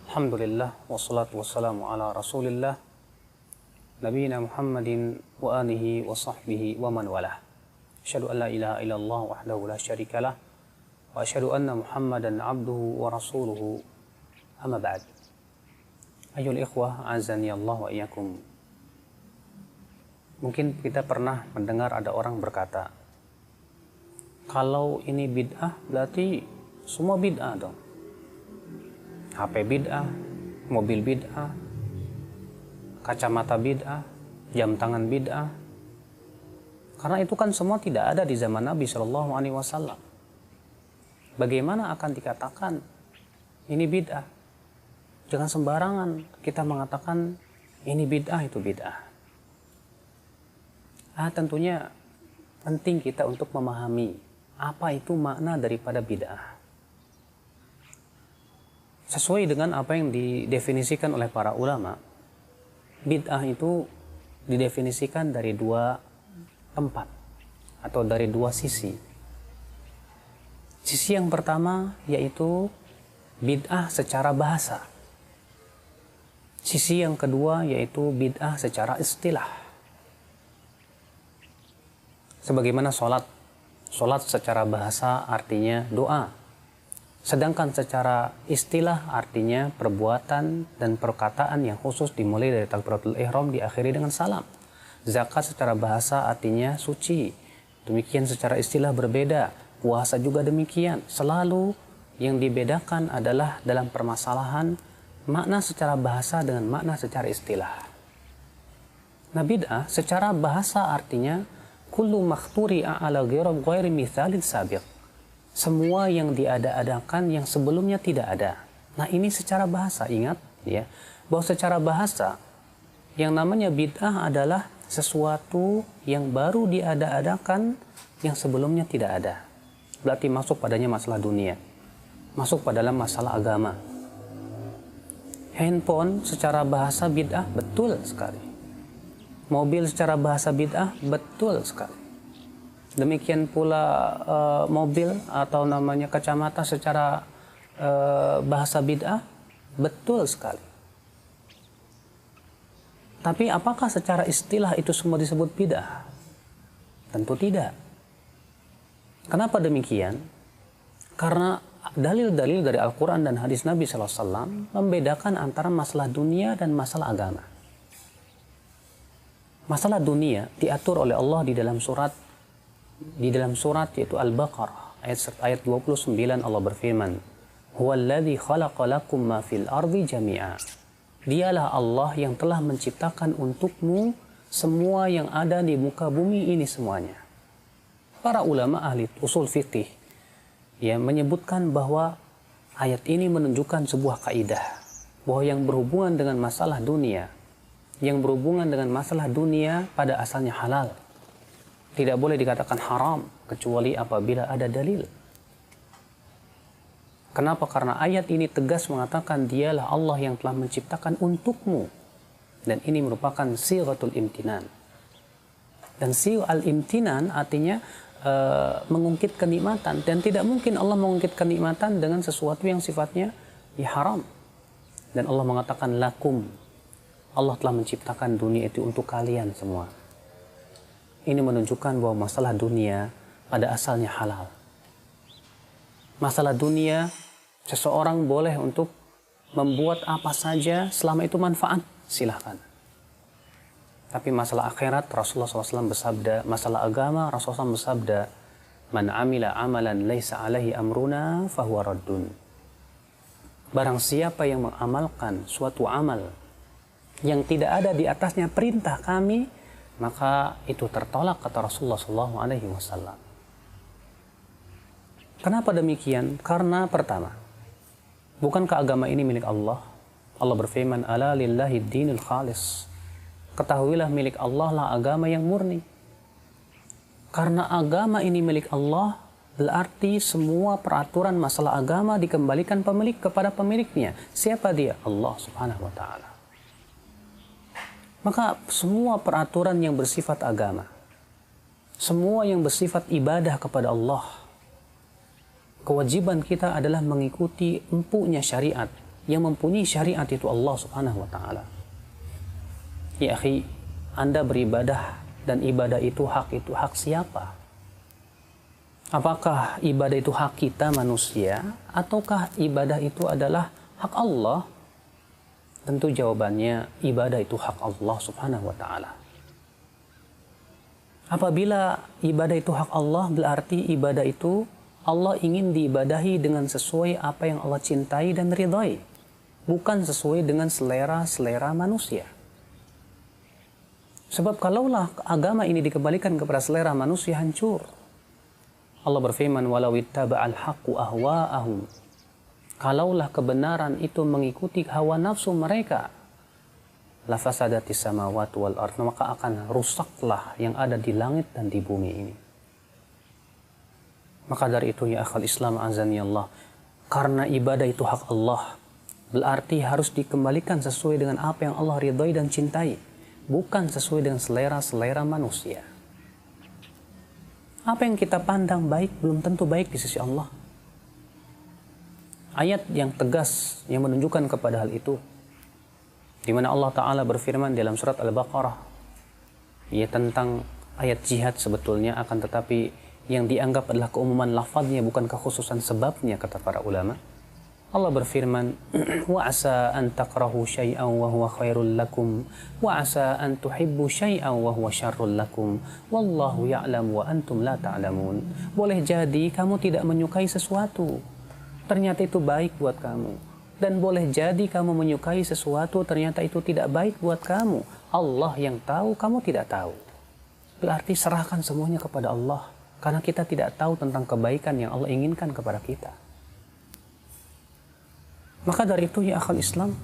Alhamdulillah wassalatu wassalamu ala Rasulillah nabiyina Muhammadin wa alihi wa sahbihi wa man walah. Asyhadu an la ilaha illallah wahdahu la syarikalah wa asyhadu anna Muhammadan abduhu wa rasuluhu. Amma ba'd. Ayyuhal ikhwah, azani Allah wa iyyakum. Mungkin kita pernah mendengar ada orang berkata, kalau ini bid'ah berarti semua bid'ah dong. HP bid'ah, mobil bid'ah, kacamata bid'ah, jam tangan bid'ah. Karena itu kan semua tidak ada di zaman Nabi Shallallahu Alaihi Wasallam. Bagaimana akan dikatakan ini bid'ah? Jangan sembarangan kita mengatakan ini bid'ah, itu bid'ah. Tentunya penting kita untuk memahami apa itu makna daripada bid'ah. Sesuai dengan apa yang didefinisikan oleh para ulama, bid'ah itu didefinisikan dari dua tempat atau dari dua sisi. Sisi yang pertama yaitu bid'ah secara bahasa. Sisi yang kedua yaitu bid'ah secara istilah. Sebagaimana sholat. Sholat secara bahasa artinya doa. Sedangkan secara istilah artinya perbuatan dan perkataan yang khusus dimulai dari takbiratul ihram diakhiri dengan salam. Zakat secara bahasa artinya suci. Demikian secara istilah berbeda. Puasa juga demikian. Selalu yang dibedakan adalah dalam permasalahan makna secara bahasa dengan makna secara istilah. Nah, bid'ah secara bahasa artinya kullu makhturi'a ala ghairi mithalin sabiq. Semua yang diada-adakan yang sebelumnya tidak ada. Nah, ini secara bahasa, ingat ya, bahwa secara bahasa yang namanya bid'ah adalah sesuatu yang baru diada-adakan yang sebelumnya tidak ada. Berarti masuk padanya masalah dunia, masuk pada dalam masalah agama. Handphone secara bahasa bid'ah, betul sekali. Mobil secara bahasa bid'ah, betul sekali. Demikian pula mobil atau namanya kacamata secara bahasa bid'ah, betul sekali. Tapi apakah secara istilah itu semua disebut bid'ah? Tentu tidak. Kenapa demikian? Karena dalil-dalil dari Al-Quran dan hadis Nabi SAW membedakan antara masalah dunia dan masalah agama. Masalah dunia diatur oleh Allah di dalam surat yaitu Al-Baqarah ayat 29. Allah berfirman, huwallazi khalaqa lakum ma fil ardi jami'a. Dialah Allah yang telah menciptakan untukmu semua yang ada di muka bumi ini semuanya. Para ulama ahli usul fiqih menyebutkan bahwa ayat ini menunjukkan sebuah kaidah bahwa yang berhubungan dengan masalah dunia, pada asalnya halal. Tidak boleh dikatakan haram kecuali apabila ada dalil. Kenapa? Karena ayat ini tegas mengatakan dialah Allah yang telah menciptakan untukmu. Dan ini merupakan sighatul imtinan. Dan sighatul imtinan artinya mengungkit kenikmatan. Dan tidak mungkin Allah mengungkit kenikmatan dengan sesuatu yang sifatnya haram. Dan Allah mengatakan lakum. Allah telah menciptakan dunia itu untuk kalian semua. Ini menunjukkan bahwa masalah dunia pada asalnya halal. Masalah dunia, seseorang boleh untuk membuat apa saja selama itu manfaat, silahkan. Tapi masalah akhirat, Rasulullah SAW bersabda, masalah agama, Rasulullah SAW bersabda, man amila amalan laisa alaihi amruna fahuwa raddun. Barang siapa yang mengamalkan suatu amal yang tidak ada di atasnya perintah kami, maka itu tertolak, kata Rasulullah SAW. Kenapa demikian? Karena pertama, bukankah agama ini milik Allah? Allah berfirman, ala lillahi dinul khalis. Ketahuilah milik Allah lah agama yang murni. Karena agama ini milik Allah, berarti semua peraturan masalah agama dikembalikan kepada pemiliknya. Siapa dia? Allah Subhanahu wa Ta'ala. Maka semua peraturan yang bersifat agama, semua yang bersifat ibadah kepada Allah, kewajiban kita adalah mengikuti empuknya syariat Yang mempunyai syariat itu Allah Subhanahu wa taala. Ya akhi, Anda beribadah dan ibadah itu hak siapa? Apakah ibadah itu hak kita manusia ataukah ibadah itu adalah hak Allah? Tentu jawabannya ibadah itu hak Allah Subhanahu wa taala. Apabila ibadah itu hak Allah, berarti ibadah itu Allah ingin diibadahi dengan sesuai apa yang Allah cintai dan ridhai, bukan sesuai dengan selera manusia. Sebab kalaulah agama ini dikembalikan kepada selera manusia, hancur. Allah berfirman, walau ittaba'al haqqu ahwa'ahum. Kalaulah kebenaran itu mengikuti hawa nafsu mereka, lafasadatis samawati wal ardh, maka akan rusaklah yang ada di langit dan di bumi ini. Maka dari itu ya akhal Islam azani Allah, karena ibadah itu hak Allah, berarti harus dikembalikan sesuai dengan apa yang Allah ridhai dan cintai, bukan sesuai dengan selera manusia. Apa yang kita pandang baik belum tentu baik di sisi Allah. Ayat yang tegas yang menunjukkan kepada hal itu, di mana Allah Ta'ala berfirman dalam surat Al-Baqarah, ya tentang ayat jihad sebetulnya, akan tetapi yang dianggap adalah keumuman lafadznya, bukan kekhususan sebabnya, kata para ulama. Allah berfirman, wa asa an takrahu syai'an wa huwa khairul lakum wa asa an tuhibbu syai'an wa huwa syarrul lakum wallahu ya'lam wa antum la ta'lamun. Boleh jadi kamu tidak menyukai sesuatu, ternyata itu baik buat kamu. Dan boleh jadi kamu menyukai sesuatu, ternyata itu tidak baik buat kamu. Allah yang tahu, kamu tidak tahu. Berarti serahkan semuanya kepada Allah, karena kita tidak tahu tentang kebaikan yang Allah inginkan kepada kita. Maka dari itu ya akhal Islam,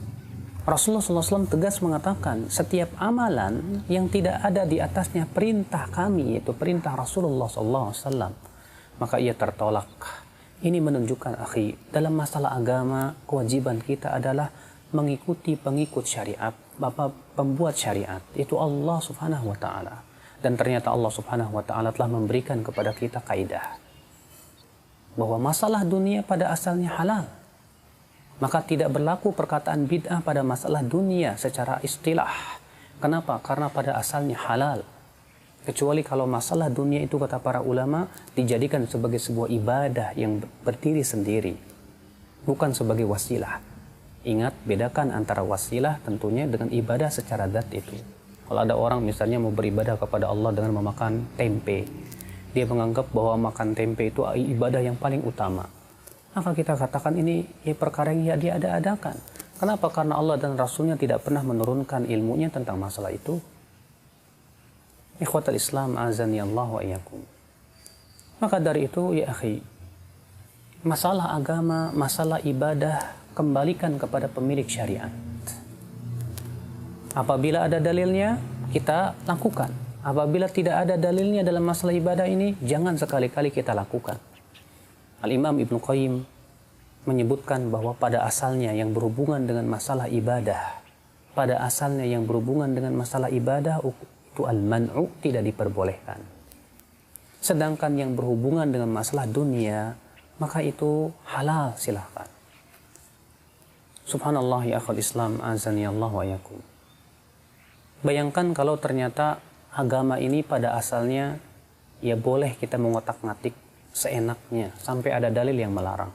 Rasulullah SAW tegas mengatakan, setiap amalan yang tidak ada di atasnya perintah kami, yaitu perintah Rasulullah SAW, maka ia tertolak. Ini menunjukkan, akhi, dalam masalah agama, kewajiban kita adalah mengikuti pengikut syariat, pembuat syariat, itu Allah Subhanahu wa Ta'ala. Dan ternyata Allah Subhanahu wa Ta'ala telah memberikan kepada kita kaidah bahwa masalah dunia pada asalnya halal. Maka tidak berlaku perkataan bid'ah pada masalah dunia secara istilah. Kenapa? Karena pada asalnya halal. Kecuali kalau masalah dunia itu, kata para ulama, dijadikan sebagai sebuah ibadah yang berdiri sendiri, bukan sebagai wasilah. Ingat, bedakan antara wasilah tentunya dengan ibadah secara zat itu. Kalau ada orang misalnya mau beribadah kepada Allah dengan memakan tempe, dia menganggap bahwa makan tempe itu ibadah yang paling utama, maka kita katakan ini perkara yang dia ada-adakan. Kenapa? Karena Allah dan Rasulnya tidak pernah menurunkan ilmunya tentang masalah itu. Ikhwatal Islam azani Allah wa iyyakum. Maka dari itu ya akhi, masalah agama, masalah ibadah, kembalikan kepada pemilik syariat. Apabila ada dalilnya, kita lakukan. Apabila tidak ada dalilnya dalam masalah ibadah ini, jangan sekali-kali kita lakukan. Al-Imam Ibnu Qayyim menyebutkan bahwa pada asalnya yang berhubungan dengan masalah ibadah, pada asalnya yang berhubungan dengan masalah ibadah itu al-man'u, tidak diperbolehkan. Sedangkan yang berhubungan dengan masalah dunia, maka itu halal, silahkan. Subhanallah ya akhal Islam azani Allah wa iyyakum. Bayangkan kalau ternyata agama ini pada asalnya ya boleh kita mengotak-ngatik seenaknya sampai ada dalil yang melarang.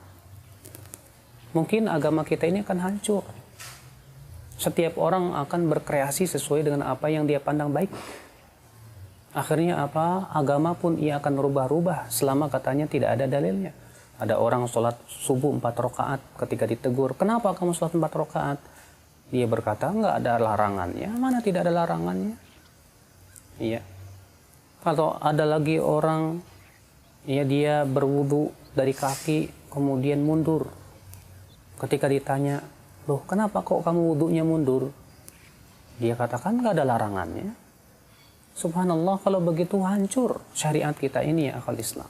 Mungkin agama kita ini akan hancur. Setiap orang akan berkreasi sesuai dengan apa yang dia pandang baik. Akhirnya apa? Agama pun ia akan rubah-rubah selama katanya tidak ada dalilnya. Ada orang sholat subuh 4 rakaat, ketika ditegur, kenapa kamu sholat 4 rakaat? Dia berkata, enggak ada larangannya. Mana tidak ada larangannya? Iya. Kalau ada lagi orang, ya dia berwudu dari kaki, kemudian mundur. Ketika ditanya, loh kenapa kok kamu wudunya mundur? Dia katakan enggak ada larangannya. Subhanallah, kalau begitu hancur syariat kita ini ya akal Islam.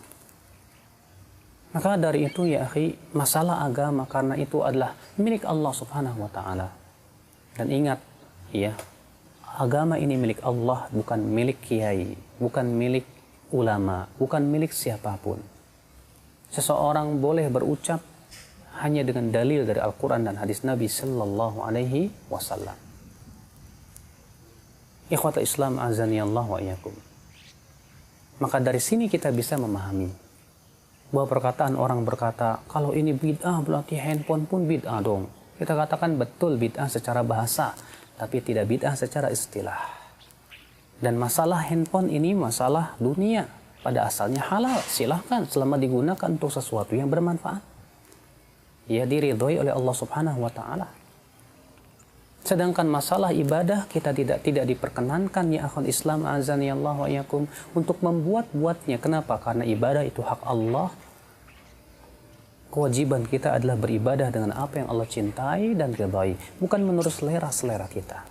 Maka dari itu ya akhi, masalah agama karena itu adalah milik Allah Subhanahu wa Ta'ala. Dan ingat ya, agama ini milik Allah, bukan milik kiai, bukan milik ulama, bukan milik siapapun. Seseorang boleh berucap hanya dengan dalil dari Al-Quran dan hadis Nabi Sallallahu Alaihi Wasallam. Ikhwata Islam azani Allah wa iyyakum. Maka dari sini kita bisa memahami bahwa perkataan orang berkata, kalau ini bid'ah berarti handphone pun bid'ah dong. Kita katakan betul bid'ah secara bahasa, tapi tidak bid'ah secara istilah. Dan masalah handphone ini masalah dunia. Pada asalnya halal, silahkan selama digunakan untuk sesuatu yang bermanfaat. Ya diridhoi oleh Allah Subhanahu wa taala. Sedangkan masalah ibadah kita tidak diperkenankan ya akhul Islam azani Allah wa iyyakum untuk membuat-buatnya. Kenapa? Karena ibadah itu hak Allah. Kewajiban kita adalah beribadah dengan apa yang Allah cintai dan ridhai, bukan menurut selera kita.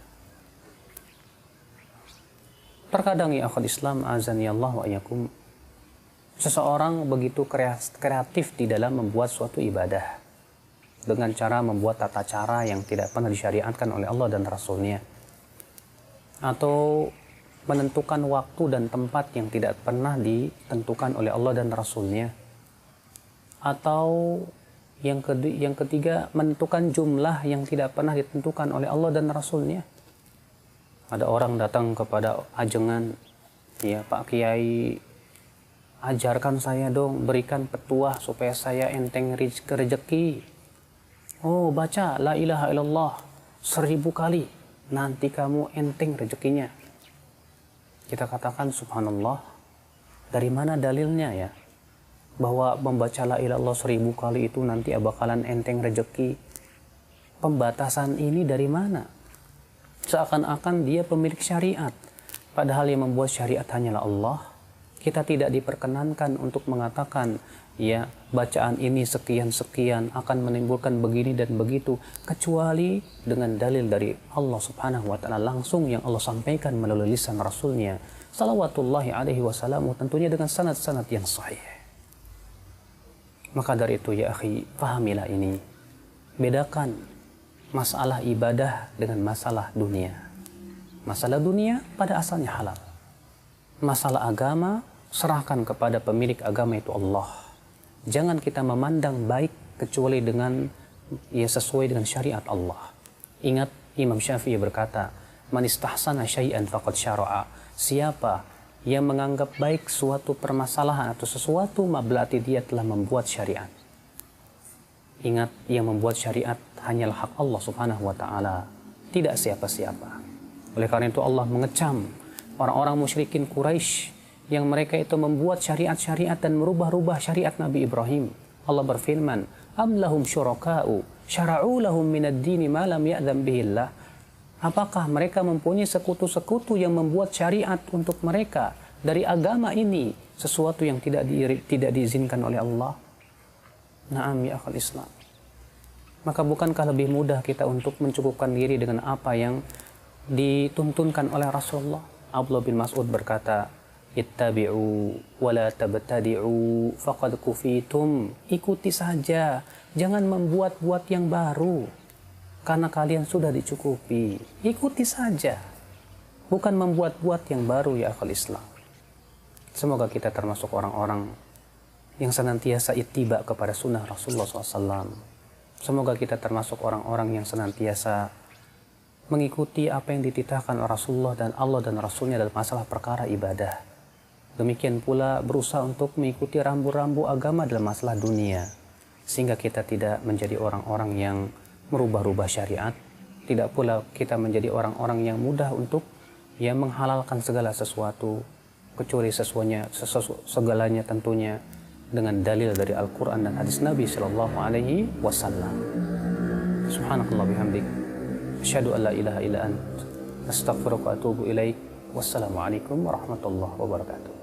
Terkadang ya akhul Islam azani Allah wa iyyakum, seseorang begitu kreatif di dalam membuat suatu ibadah dengan cara membuat tata cara yang tidak pernah disyariatkan oleh Allah dan Rasulnya, atau menentukan waktu dan tempat yang tidak pernah ditentukan oleh Allah dan Rasulnya, atau yang ketiga menentukan jumlah yang tidak pernah ditentukan oleh Allah dan Rasulnya. Ada orang datang kepada ajengan, ya Pak Kiai, ajarkan saya dong, berikan petuah supaya saya enteng rezeki. Oh, baca la ilaha illallah 1000 kali, nanti kamu enteng rezekinya. Kita katakan subhanallah, dari mana dalilnya ya? Bahwa membaca la ilaha illallah 1000 kali itu nanti bakalan enteng rezeki. Pembatasan ini dari mana? Seakan-akan dia pemilik syariat. Padahal yang membuat syariat hanyalah Allah. Kita tidak diperkenankan untuk mengatakan, ya bacaan ini sekian-sekian akan menimbulkan begini dan begitu, kecuali dengan dalil dari Allah Subhanahu wa taala langsung yang Allah sampaikan melalui lisan Rasulnya salawatullahi alaihi wasallam, tentunya dengan sanad-sanad yang sahih. Maka dari itu ya akhi, pahamilah ini. Bedakan masalah ibadah dengan masalah dunia. Masalah dunia pada asalnya halal. Masalah agama serahkan kepada pemilik agama itu Allah. Jangan kita memandang baik kecuali dengan sesuai dengan syariat Allah. Ingat Imam Syafi'i berkata, "Man istahsana syai'an faqad syara'a." Siapa yang menganggap baik suatu permasalahan atau sesuatu, berarti dia telah membuat syariat. Ingat, yang membuat syariat hanyalah hak Allah Subhanahu wa taala, tidak siapa-siapa. Oleh karena itu Allah mengecam orang-orang musyrikin Quraisy yang mereka itu membuat syariat-syariat dan merubah-rubah syariat Nabi Ibrahim. Allah berfirman, "Am lahum syuraka'u syara'u lahum minad dini ma lam ya'dzan bihillah." Apakah mereka mempunyai sekutu-sekutu yang membuat syariat untuk mereka dari agama ini, sesuatu yang tidak diizinkan oleh Allah? Naam ya akhul Islam. Maka bukankah lebih mudah kita untuk mencukupkan diri dengan apa yang dituntunkan oleh Rasulullah? Abdullah bin Mas'ud berkata, "Ittabi'u wa la tabtadi'u faqad kufitum." Ikuti saja, jangan membuat-buat yang baru, karena kalian sudah dicukupi. Ikuti saja, bukan membuat-buat yang baru ya akhul Islam. Semoga kita termasuk orang-orang yang senantiasa ittiba kepada sunnah Rasulullah SAW. Semoga kita termasuk orang-orang yang senantiasa mengikuti apa yang dititahkan oleh Rasulullah dan Allah dan Rasulnya dalam masalah perkara ibadah. Demikian pula berusaha untuk mengikuti rambu-rambu agama dalam masalah dunia, sehingga kita tidak menjadi orang-orang yang merubah-rubah syariat. Tidak pula kita menjadi orang-orang yang mudah untuk menghalalkan segala sesuatu, kecuali segalanya tentunya dengan dalil dari Al-Quran dan hadis Nabi Sallallahu Alaihi Wasallam. Subhanakallah bihamdik, asyhadu an la ilaha illa ant, astaghfiruka wa atubu ilaik. Wassalamualaikum warahmatullahi wabarakatuh.